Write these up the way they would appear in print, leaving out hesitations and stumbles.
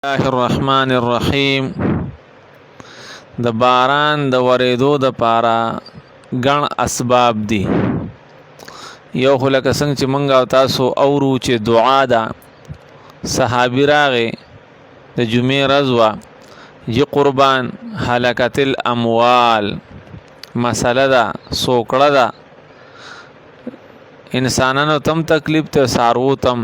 الله الرحمن الرحیم. د باران د ورېدو د پاره ګڼ اسباب دي. یو خو لکه څنګه چې مونږ او تاسو اورو چې دعا ده. صحابي راغی د جمعې ورځ وه، یې قربان هلکت الاموال مسله ده، سوکړه ده، انسانانو تم تکلیف ته سارو تم.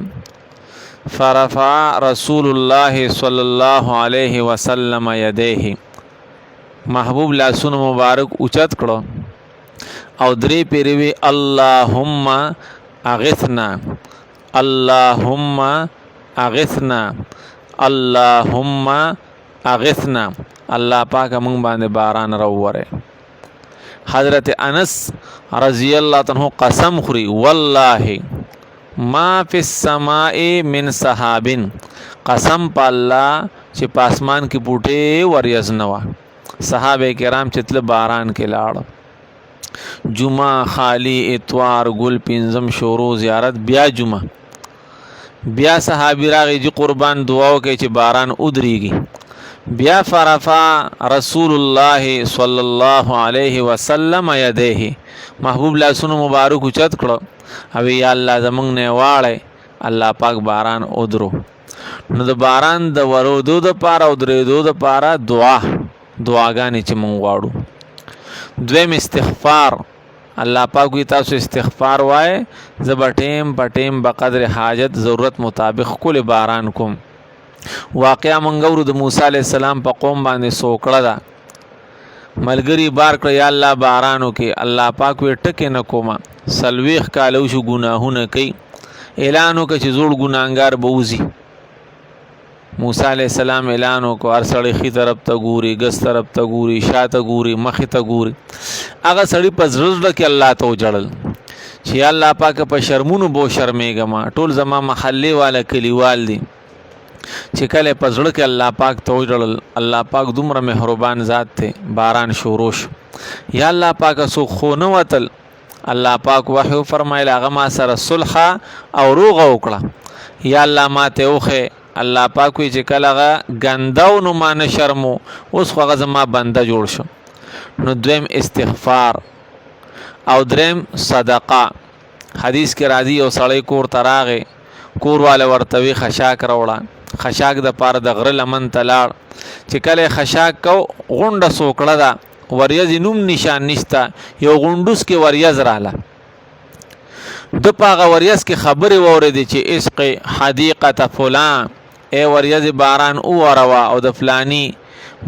فرفع رسول الله صلی الله علیه وسلم یدیه، محبوب لاسونه مبارک اوچت کړو او درې پیری وی اللهم اغثنا اللهم اغثنا اللهم اغثنا. الله پاک موږ باندې باران راووره. حضرت انس رضی الله عنه قسم خوري والله ما فی السماء من سحابن، قسم په الله چې په اسمان کې بوټي وریځ نه وه. صحابه کرام چې تل باران کې لاړ، جمعه خالی اتوار ګل پنځم شروع زیارت، بیا جمعه، بیا صحابي راغی چې قربان دعا وکړي چې باران ودرېږي. بیا فرفع رسول الله صلی الله علیه وسلم یدیه، محبوب لاسونه مبارک اوچت کړو او یا الله زمونږ نه واړی، الله پاک باران ودرو. نو د باران د ورودو د پاره او درېدو د پاره دعاګانې چې مونږ غواړو. دویم استغفار. الله پاک وی تاسو استغفار وای، زه به ټیم په ټیم په قدر حاجت ضرورت مطابق کل باران کوم. واقعا مونږ ورو د موسی علیه السلام په قوم باندې سوکړه ده، ملګری بار کړ یا الله بارانو کې، الله پاک وی ټکې نه کومه. سلويخ کالو شو ګناهونه کوي، اعلان وکړ چې زوړ ګناهګار به وځي. موسی علیہ السلام اعلان وکړ هر سړی خي طرف ته ګوري، ګس طرف ته ګوري، شاته ګوري، مخې ته ګوري. هغه سړی په زړه کې الله ته وجړل چې الله پاک په شرمونو بو شرمېږم، ټول زما محلي والا کلیوال دي. چې کله په زړه کې الله پاک ته وجړل، الله پاک دومره مهربان ذات ته باران شروع شو. یا الله پاک سو خو نه وتل، الله پاک وحی فرمایل هغه ما سره صلح او روغ وکړه. یا الله ماته اوخه، الله پاک وی چې کله هغه ګنداو نو ما نه شرمو، اوس خو هغه زما بنده جوړ شو. نو دویم استغفار او دریم صدقه. حدیث کې راځي یو سړی کور ته راغی، کور والا ورته وی خشاک راوړه، خشاک د پاره د غره لمن ته لاړ. چې کله خشاک کو غونډه سوکړه ده، وریځ نوم نشان نشته، یو غونډوس کې وریځ رااله. د پاغه وریځ کې خبرې واورېدې چې عشق حدیقه فلان، ای وریځ باران او وروا او د فلانی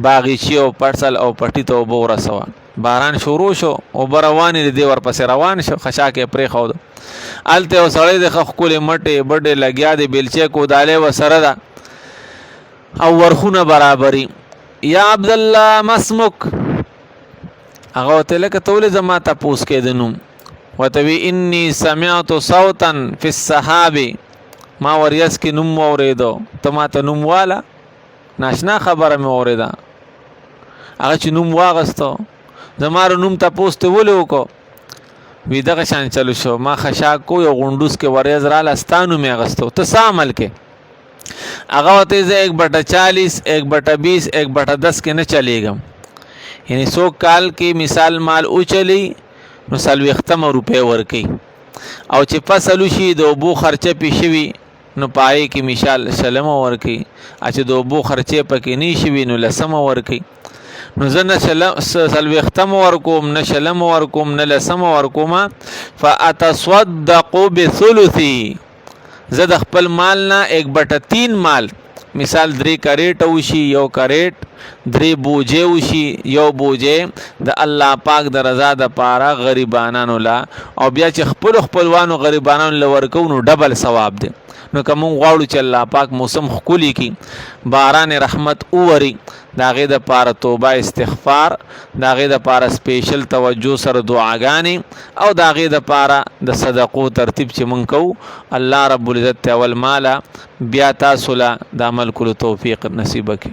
باغچی او پړسل او پټی ته وبو رسوا. باران شروع شو او بروانې دې ورپسې روان شو، خشاکې پرې خو الته او سړی د خخکولې مټې بډې لګیا دی، بیلچې کو داله وسره ده او ورخونه برابرۍ. یا عبد الله مسمک، هغه ته لکه تول زما تاسو کې دنوم وتوی انی سمعت صوتا فی السحاب، ما وریس کې نوم اوریدو، ته ما ته نوم والا ناشنا خبره مې اوریدا. هغه چې نوم واغستو زمارو نوم تاسو ته ولې وکړو، وی دغه شان چلو شو، ما خشاک کو یو غونډوس کې وریز را لستانو مې اغستو، ته سامل کې هغه ته زه 1/40 1/20 1/10 کې نه چلیږم. یعنی 100 کال کې مثال مال او چلی نو 40 روپے ورکی، او چې فصل شي د اوبو خرچه پیشوي نو پای کې مثال سلم ورکی، چې د اوبو خرچه پکې نه شي نو لسم ورکی. نو زنه 40 ورکوم، نه شلم ورکوم، نه لسم ورکوم. فاتصدق بثلثي، زه د خپل مال نه 1/3 مال، مثال 3 کریټ وشي، یو کریټ 3 بوجه وشي، یو بوجه د الله پاک د رضا د پاره غریبانانو لا، او بیا چې خپلوانو غریبانانو لورکو نو ډبل ثواب دی. نو کوم غواړو چې الله پاک موسم خولي کی، باران رحمت اوري، داغه د پاره توبه استغفار، داغه د پاره سپیشل توجه سره دعاګانی، او داغه د پاره د صدقو ترتیب چې مونږ کو. الله رب العزت اول مالا بیا تاسو لا د عمل کولو توفیق نصیب کړي.